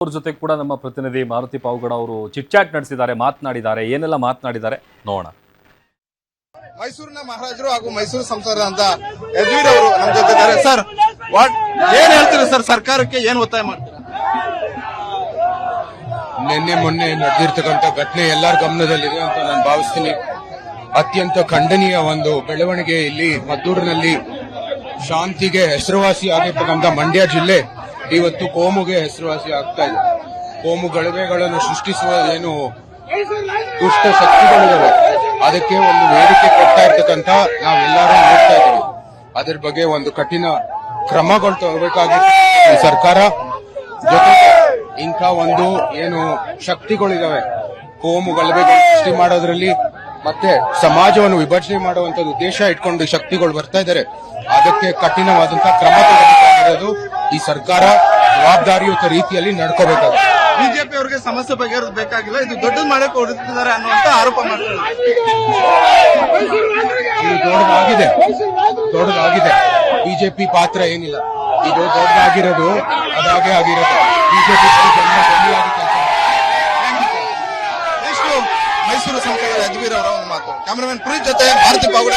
ಅವ್ರ ಜೊತೆ ಕೂಡ ನಮ್ಮ ಪ್ರತಿನಿಧಿ ಮಾರುತಿ ಪಾವಗಡ ಅವರು ಚಿಟ್ಚಾಟ್ ನಡೆಸಿದ್ದಾರೆ, ಮಾತನಾಡಿದ್ದಾರೆ. ಏನೆಲ್ಲ ಮಾತನಾಡಿದ್ದಾರೆ ನೋಡೋಣ. ಮೈಸೂರಿನ ಮಹಾರಾಜರು ಹಾಗೂ ಮೈಸೂರು ಸಂಸದ ಅಂತ ಯದುವೀರ್ ಅವರು ನಮ್ಮ ಜೊತೆ ಇದ್ದಾರೆ. ಸರ್, ಏನ್ ಹೇಳ್ತೀರಾ ಸರ್, ಸರ್ಕಾರಕ್ಕೆ ಏನ್ ಒತ್ತಾಯ ಮಾಡ್ತೀರಾ? ನಿನ್ನೆ ಮೊನ್ನೆ ನಡೆದಿರ್ತಕ್ಕಂಥ ಘಟನೆ ಎಲ್ಲರ ಗಮನದಲ್ಲಿದೆ ಅಂತ ನಾನು ಭಾವಿಸ್ತೀನಿ. ಅತ್ಯಂತ ಖಂಡನೀಯ ಒಂದು ಬೆಳವಣಿಗೆ. ಇಲ್ಲಿ ಮದ್ದೂರಿನಲ್ಲಿ ಶಾಂತಿಗೆ ಹೆಸರುವಾಸಿ ಆಗಿರ್ತಕ್ಕಂಥ ಮಂಡ್ಯ ಜಿಲ್ಲೆ ಇವತ್ತು ಕೋಮುಗೆ ಹೆಸರುವಾಸಿ ಆಗ್ತಾ ಇದೆ. ಕೋಮು ಗಲಭೆಗಳನ್ನು ಸೃಷ್ಟಿಸುವ ಏನು ದುಷ್ಟ ಶಕ್ತಿಗಳಿವೆ ಅದಕ್ಕೆ ಒಂದು ವೇದಿಕೆ ಕೊಡ್ತಾ ಇರ್ತಕ್ಕಂಥ ನಾವೆಲ್ಲರೂ ನೋಡ್ತಾ ಇದ್ದೀವಿ. ಅದರ ಬಗ್ಗೆ ಒಂದು ಕಠಿಣ ಕ್ರಮಗಳು ತಗೋಬೇಕಾಗಿತ್ತು ಸರ್ಕಾರ. ಜೊತೆಗೆ ಇಂಥ ಒಂದು ಏನು ಶಕ್ತಿಗಳಿದಾವೆ ಕೋಮು ಗಲಭೆಗಳು ಸೃಷ್ಟಿ ಮಾಡೋದ್ರಲ್ಲಿ ಮತ್ತೆ ಸಮಾಜವನ್ನು ವಿಭಜನೆ ಮಾಡುವಂತ ಉದ್ದೇಶ ಇಟ್ಕೊಂಡು ಶಕ್ತಿಗಳು ಬರ್ತಾ ಇದ್ದಾರೆ. ಅದಕ್ಕೆ ಕಠಿಣವಾದಂತಹ ಕ್ರಮ ತಗೋಬೇಕಾಗಿರೋದು ಈ ಸರ್ಕಾರ ಜವಾಬ್ದಾರಿಯುತ ರೀತಿಯಲ್ಲಿ ನಡ್ಕೋಬೇಕಾಗುತ್ತೆ. ಬಿಜೆಪಿ ಅವರಿಗೆ ಸಮಸ್ಯೆ ಬಗೆಹರಿಸಬೇಕಾಗಿಲ್ಲ, ಇದು ದೊಡ್ಡದು ಮಾಡಕ್ಕೆ ಹೊರಟಿದ್ದಾರೆ ಅನ್ನುವಂತ ಆರೋಪ ಮಾಡ್ತಾರೆ. ಇದು ದೊಡ್ಡದಾಗಿದೆ. ಬಿಜೆಪಿ ಪಾತ್ರ ಏನಿಲ್ಲ, ಇದು ದೊಡ್ಡದಾಗಿರೋದು ಅದಾಗೆ ಆಗಿರೋದು. ಬಿಜೆಪಿ ಮೈಸೂರು ಸಂಸದ ಯದುವೀರ್ ಅವರ ಒಂದು ಮಾತು. ಕ್ಯಾಮರಾಮನ್ ಪ್ರೀತ್ ಜೊತೆ ಮಾರುತಿ ಪಾವಗಡ.